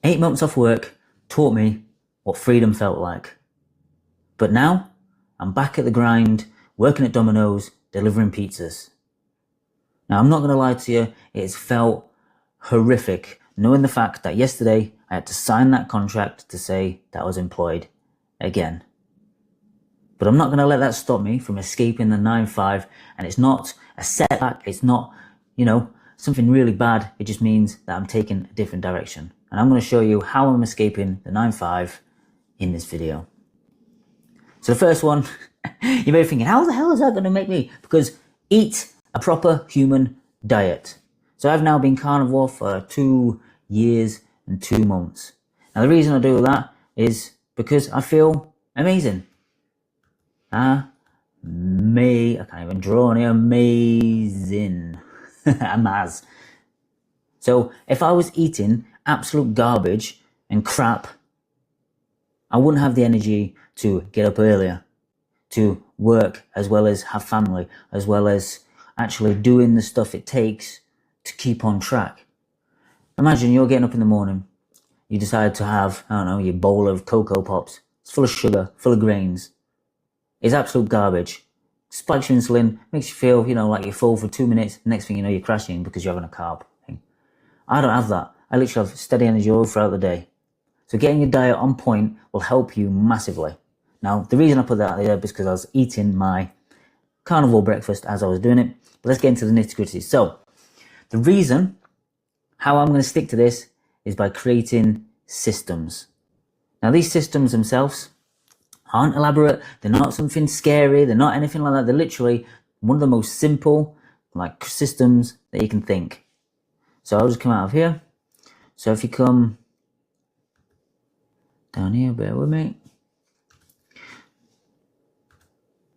8 months off work taught me what freedom felt like. But now I'm back at the grind, working at Domino's, delivering pizzas. Now, I'm not going to lie to you, it's felt horrific knowing the fact that yesterday I had to sign that contract to say that I was employed again. But I'm not going to let that stop me from escaping the 9-5, and it's not a setback, it's not, something really bad. It just means that I'm taking a different direction. And I'm going to show you how I'm escaping the 9-5 in this video. So the first one, you may be thinking, how the hell is that going to make me? Because eat a proper human diet. So I've now been carnivore for 2 years and 2 months. Now the reason I do that is because I feel amazing. I can't even draw any amazing. Amaz. So if I was eating absolute garbage and crap, I wouldn't have the energy to get up earlier, to work, as well as have family, as well as actually doing the stuff it takes to keep on track. Imagine you're getting up in the morning, you decide to have, your bowl of Cocoa Pops. It's full of sugar, full of grains. It's absolute garbage. Spikes your insulin, makes you feel, like you're full for 2 minutes. Next thing you know, you're crashing because you're having a carb thing. I don't have that. I literally have steady energy all throughout the day. So getting your diet on point will help you massively. Now, the reason I put that there is because I was eating my carnivore breakfast as I was doing it. But let's get into the nitty-gritty. So, the reason how I'm going to stick to this is by creating systems. Now, these systems themselves aren't elaborate. They're not something scary. They're not anything like that. They're literally one of the most simple, systems that you can think. So I'll just come out of here. So if you come down here, bear with me.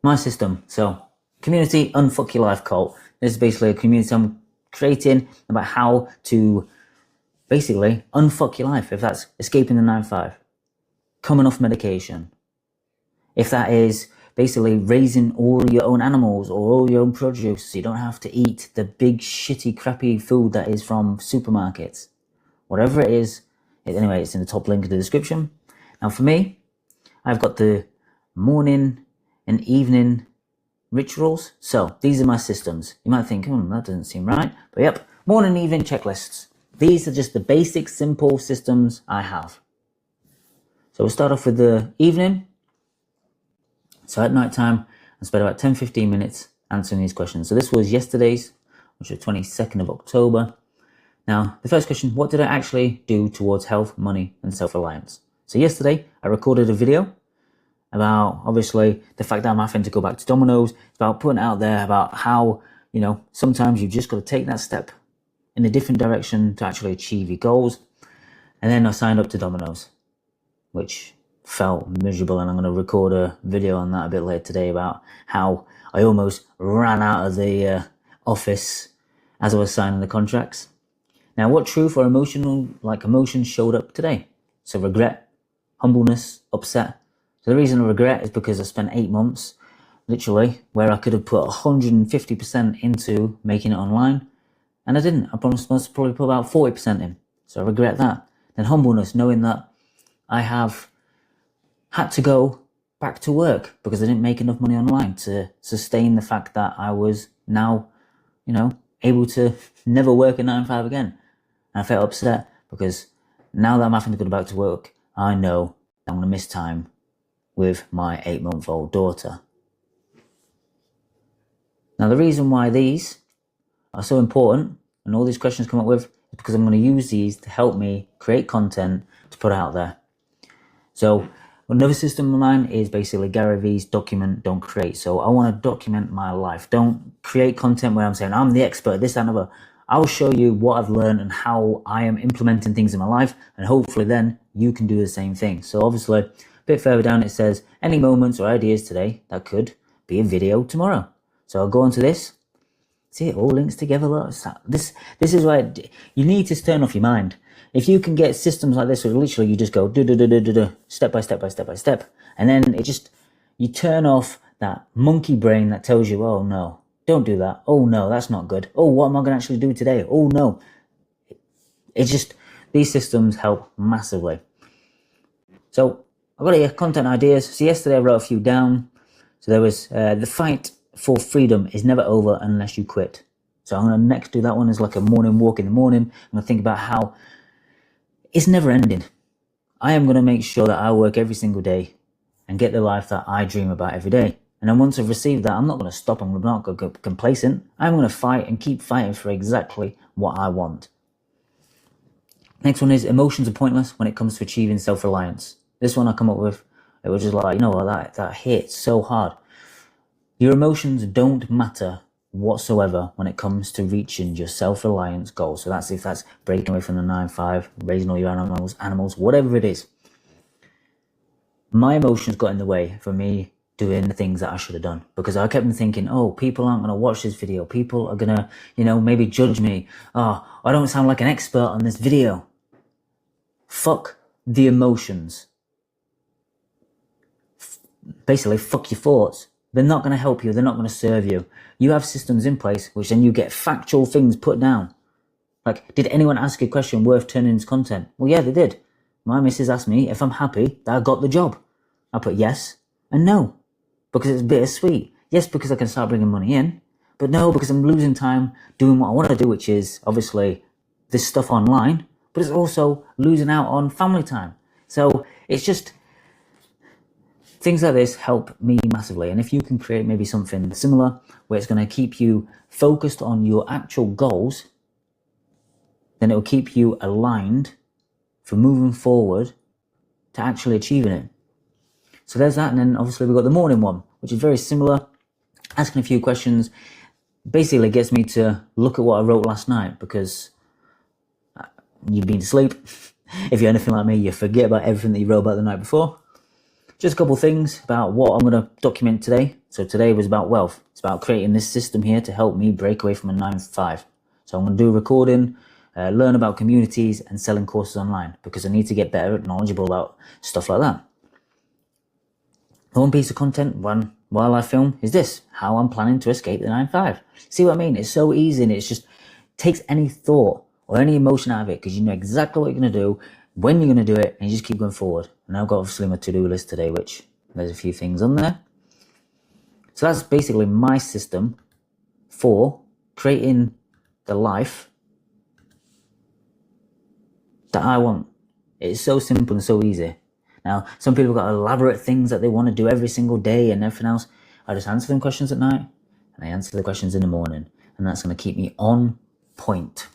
My system. So community unfuck your life cult. This is basically a community I'm creating about how to basically unfuck your life. If that's escaping the 9-5, coming off medication. If that is basically raising all your own animals or all your own produce, so you don't have to eat the big shitty crappy food that is from supermarkets. Whatever it is, anyway, it's in the top link in the description. Now for me, I've got the morning and evening rituals. So these are my systems. You might think, that doesn't seem right. But yep, morning and evening checklists. These are just the basic, simple systems I have. So we'll start off with the evening. So at night time, I spent about 10-15 minutes answering these questions. So this was yesterday's, which was 22nd of October. Now, the first question, what did I actually do towards health, money, and self-reliance? So yesterday, I recorded a video about, obviously, the fact that I'm having to go back to Domino's. It's about putting out there about how, sometimes you've just got to take that step in a different direction to actually achieve your goals. And then I signed up to Domino's, which felt miserable, and I'm going to record a video on that a bit later today about how I almost ran out of the office as I was signing the contracts. Now, what truth or emotions showed up today? So regret, humbleness, upset. So the reason I regret is because I spent 8 months, literally, where I could have put 150% into making it online, and I didn't. I promised to probably put about 40% in. So I regret that. Then humbleness, knowing that I have had to go back to work because I didn't make enough money online to sustain the fact that I was now, able to never work a 9-5 again. And I felt upset because now that I'm having to go back to work, I know I'm going to miss time with my 8-month-old daughter. Now, the reason why these are so important and all these questions come up with is because I'm going to use these to help me create content to put out there. So another system of mine is basically Gary V's document, don't create. So I want to document my life. Don't create content where I'm saying I'm the expert, this, that, and other. I'll show you what I've learned and how I am implementing things in my life, and hopefully then you can do the same thing. So obviously, a bit further down it says, any moments or ideas today that could be a video tomorrow. So I'll go into this. See, it all links together. Look. This is why you need to turn off your mind. If you can get systems like this where literally you just go step by step by step by step, and then you turn off that monkey brain that tells you, oh no, don't do that. Oh no, that's not good. Oh, what am I going to actually do today? Oh no. It's just these systems help massively. So I've got here content ideas. So yesterday I wrote a few down. So there was the fight for freedom is never over unless you quit. So I'm going to next do that one as like a morning walk in the morning. I'm going to think about how it's never ending. I am going to make sure that I work every single day and get the life that I dream about every day. And then once I've received that, I'm not going to stop. I'm not going to go complacent. I'm going to fight and keep fighting for exactly what I want. Next one is emotions are pointless when it comes to achieving self-reliance. This one I come up with, it was just like, you know what, that hits so hard. Your emotions don't matter whatsoever when it comes to reaching your self-reliance goals. So that's if that's breaking away from the 9-5, raising all your animals, whatever it is. My emotions got in the way for me doing the things that I should have done, because I kept thinking, oh, people aren't going to watch this video. People are going to, maybe judge me. Oh, I don't sound like an expert on this video. Fuck the emotions. Basically, fuck your thoughts. They're not going to help you. They're not going to serve you. You have systems in place, which then you get factual things put down. Like, did anyone ask a question worth turning into content? Well, yeah, they did. My missus asked me if I'm happy that I got the job. I put yes and no, because it's bittersweet. Yes, because I can start bringing money in, but no, because I'm losing time doing what I want to do, which is obviously this stuff online, but it's also losing out on family time. So it's just things like this help me massively. And if you can create maybe something similar where it's going to keep you focused on your actual goals, then it will keep you aligned for moving forward to actually achieving it. So there's that. And then obviously we've got the morning one, which is very similar. Asking a few questions basically gets me to look at what I wrote last night, because you've been asleep. If you're anything like me, you forget about everything that you wrote about the night before. Just a couple of things about what I'm going to document today. So today was about wealth. It's about creating this system here to help me break away from a 9-to-5. So I'm going to do a recording, learn about communities and selling courses online, because I need to get better, knowledgeable about stuff like that. One piece of content, one wildlife film, is this: how I'm planning to escape the 9-5. See what I mean? It's so easy, and it just takes any thought or any emotion out of it, because you know exactly what you're going to do, when you're going to do it, and you just keep going forward. And I've got obviously my to-do list today, which there's a few things on there. So that's basically my system for creating the life that I want. It's so simple and so easy. Now, some people have got elaborate things that they want to do every single day and everything else. I just answer them questions at night, and I answer the questions in the morning, and that's going to keep me on point.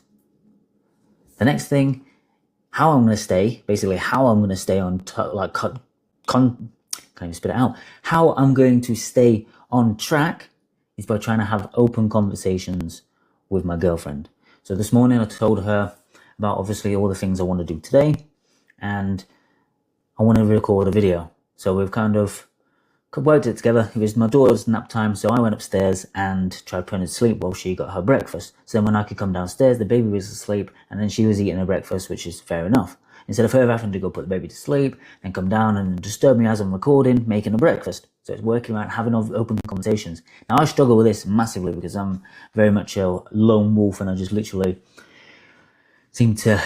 The next thing, how I'm going to stay on how I'm going to stay on track is by trying to have open conversations with my girlfriend. So this morning I told her about obviously all the things I want to do today, and I want to record a video. So we've kind of worked it together. It was my daughter's nap time, so I went upstairs and tried putting her to sleep while she got her breakfast. So then when I could come downstairs, the baby was asleep, and then she was eating her breakfast, which is fair enough. Instead of her having to go put the baby to sleep and come down and disturb me as I'm recording, making a breakfast. So it's working around having open conversations. Now I struggle with this massively, because I'm very much a lone wolf, and I just literally seem to,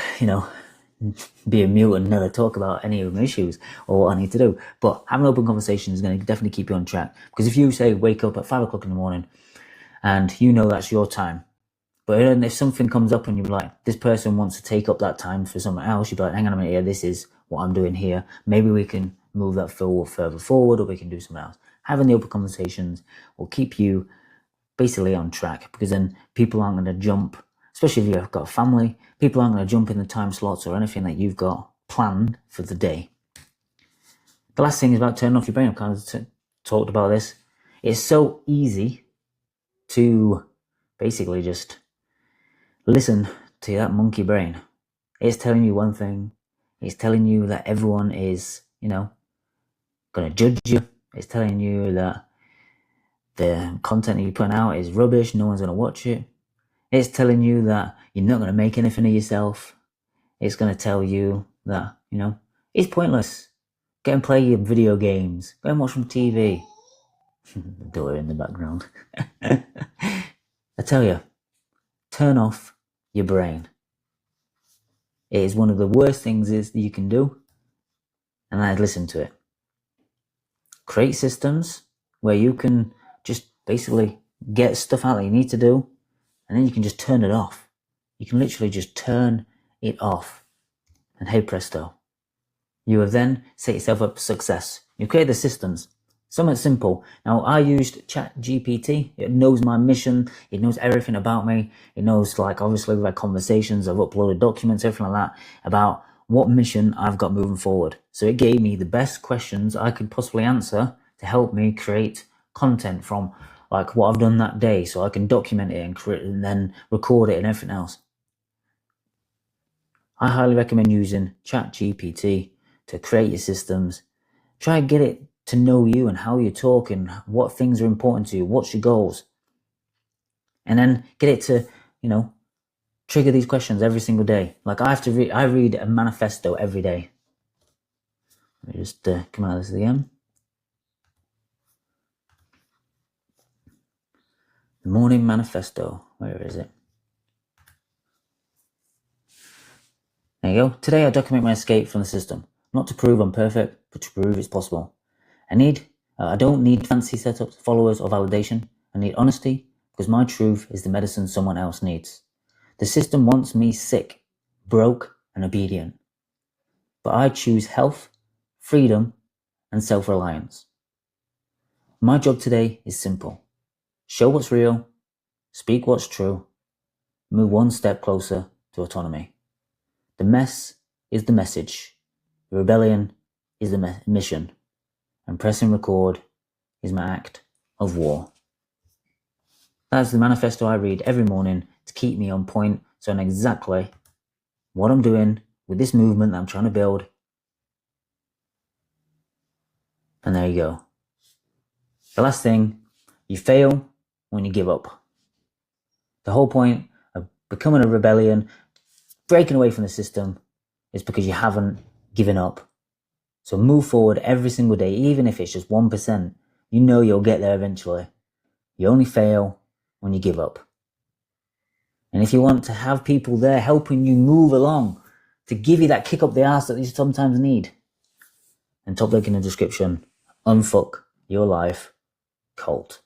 be a mute and never talk about any of my issues or what I need to do. But having open conversation is going to definitely keep you on track. Because if you say wake up at 5 o'clock in the morning and you know that's your time, but if something comes up and you're like, this person wants to take up that time for someone else, you'd be like, hang on a minute here, this is what I'm doing here. Maybe we can move that further forward, or we can do something else. Having the open conversations will keep you basically on track, because then people aren't going to jump. Especially if you've got a family, people aren't going to jump in the time slots or anything that you've got planned for the day. The last thing is about turning off your brain. I've kind of talked about this. It's so easy to basically just listen to that monkey brain. It's telling you one thing. It's telling you that everyone is, going to judge you. It's telling you that the content that you're putting out is rubbish. No one's going to watch it. It's telling you that you're not going to make anything of yourself. It's going to tell you that, it's pointless. Go and play your video games. Go and watch some TV. Daughter in the background. I tell you, turn off your brain. It is one of the worst things that you can do, and I'd listen to it. Create systems where you can just basically get stuff out that you need to do, and then you can just turn it off. You can literally just turn it off. And hey presto, you have then set yourself up for success. You've created the systems. Something simple. Now, I used ChatGPT. It knows my mission. It knows everything about me. It knows, like, obviously we've had conversations, I've uploaded documents, everything like that, about what mission I've got moving forward. So it gave me the best questions I could possibly answer to help me create content from, like, what I've done that day, so I can document it and create, and then record it and everything else. I highly recommend using ChatGPT to create your systems. Try and get it to know you and how you talk and what things are important to you, what's your goals. And then get it to, trigger these questions every single day. Like I read a manifesto every day. Let me just come out of this again. The morning manifesto. Where is it? There you go. Today I document my escape from the system. Not to prove I'm perfect, but to prove it's possible. I don't need fancy setups, followers, or validation. I need honesty, because my truth is the medicine someone else needs. The system wants me sick, broke, and obedient. But I choose health, freedom, and self-reliance. My job today is simple. Show what's real, speak what's true, move one step closer to autonomy. The mess is the message. The rebellion is the mission. And pressing record is my act of war. That's the manifesto I read every morning to keep me on point, so I know exactly what I'm doing with this movement that I'm trying to build. And there you go. The last thing, you fail when you give up. The whole point of becoming a rebellion, breaking away from the system, is because you haven't given up. So move forward every single day, even if it's just 1%. You know you'll get there eventually. You only fail when you give up. And if you want to have people there helping you move along, to give you that kick up the arse that you sometimes need, then top link in the description, Unfuck Your Life Cult.